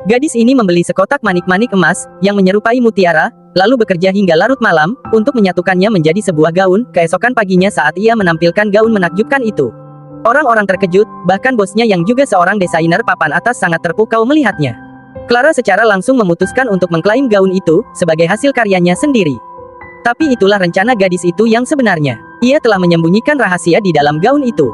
Gadis ini membeli sekotak manik-manik emas, yang menyerupai mutiara, lalu bekerja hingga larut malam, untuk menyatukannya menjadi sebuah gaun, keesokan paginya saat ia menampilkan gaun menakjubkan itu. Orang-orang terkejut, bahkan bosnya yang juga seorang desainer papan atas sangat terpukau melihatnya. Clara secara langsung memutuskan untuk mengklaim gaun itu, sebagai hasil karyanya sendiri. Tapi itulah rencana gadis itu yang sebenarnya. Ia telah menyembunyikan rahasia di dalam gaun itu,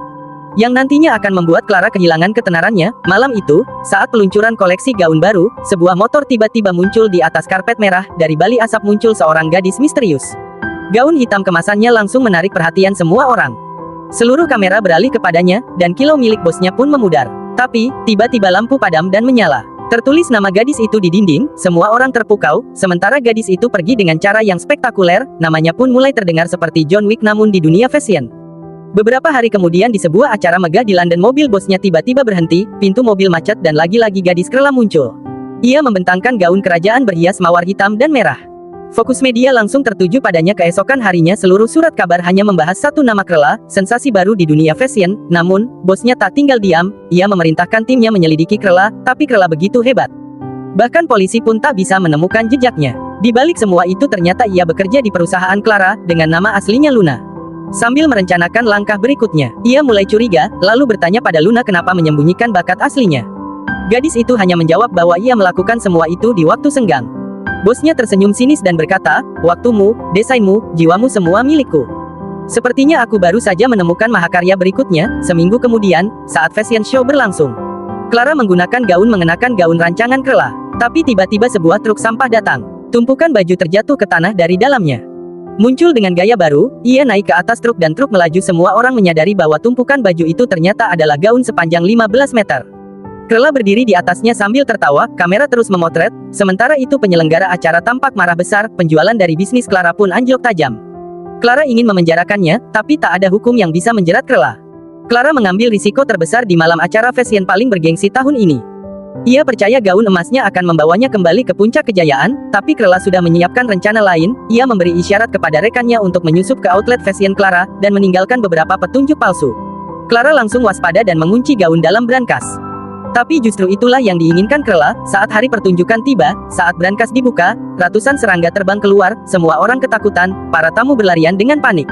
yang nantinya akan membuat Clara kehilangan ketenarannya. Malam itu, saat peluncuran koleksi gaun baru, sebuah motor tiba-tiba muncul di atas karpet merah. Dari balik asap muncul seorang gadis misterius. Gaun hitam kemasannya langsung menarik perhatian semua orang. Seluruh kamera beralih kepadanya, dan kilau milik bosnya pun memudar. Tapi, tiba-tiba lampu padam dan menyala. Tertulis nama gadis itu di dinding, semua orang terpukau, sementara gadis itu pergi dengan cara yang spektakuler, namanya pun mulai terdengar seperti John Wick namun di dunia fashion. Beberapa hari kemudian di sebuah acara megah di London mobil bosnya tiba-tiba berhenti, pintu mobil macet dan lagi-lagi gadis Krela muncul. Ia membentangkan gaun kerajaan berhias mawar hitam dan merah. Fokus media langsung tertuju padanya. Keesokan harinya seluruh surat kabar hanya membahas satu nama Krela, sensasi baru di dunia fashion. Namun, bosnya tak tinggal diam, ia memerintahkan timnya menyelidiki Krela, tapi Krela begitu hebat. Bahkan polisi pun tak bisa menemukan jejaknya. Di balik semua itu ternyata ia bekerja di perusahaan Clara, dengan nama aslinya Luna. Sambil merencanakan langkah berikutnya, ia mulai curiga, lalu bertanya pada Luna kenapa menyembunyikan bakat aslinya. Gadis itu hanya menjawab bahwa ia melakukan semua itu di waktu senggang. Bosnya tersenyum sinis dan berkata, waktumu, desainmu, jiwamu semua milikku. Sepertinya aku baru saja menemukan mahakarya berikutnya. Seminggu kemudian, saat fashion show berlangsung, Clara menggunakan gaun mengenakan gaun rancangan Krela. Tapi tiba-tiba sebuah truk sampah datang. Tumpukan baju terjatuh ke tanah dari dalamnya. Muncul dengan gaya baru, ia naik ke atas truk dan truk melaju. Semua orang menyadari bahwa tumpukan baju itu ternyata adalah gaun sepanjang 15 meter. Krela berdiri di atasnya sambil tertawa, kamera terus memotret, sementara itu penyelenggara acara tampak marah besar, penjualan dari bisnis Clara pun anjlok tajam. Clara ingin memenjarakannya, tapi tak ada hukum yang bisa menjerat Krela. Clara mengambil risiko terbesar di malam acara fashion paling bergengsi tahun ini. Ia percaya gaun emasnya akan membawanya kembali ke puncak kejayaan, tapi Krela sudah menyiapkan rencana lain. Ia memberi isyarat kepada rekannya untuk menyusup ke outlet fashion Clara, dan meninggalkan beberapa petunjuk palsu. Clara langsung waspada dan mengunci gaun dalam brankas. Tapi justru itulah yang diinginkan Krela. Saat hari pertunjukan tiba, saat brankas dibuka, ratusan serangga terbang keluar, semua orang ketakutan, para tamu berlarian dengan panik.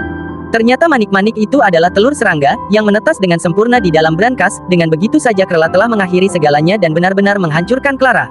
Ternyata manik-manik itu adalah telur serangga, yang menetas dengan sempurna di dalam brankas. Dengan begitu saja Krela telah mengakhiri segalanya dan benar-benar menghancurkan Clara.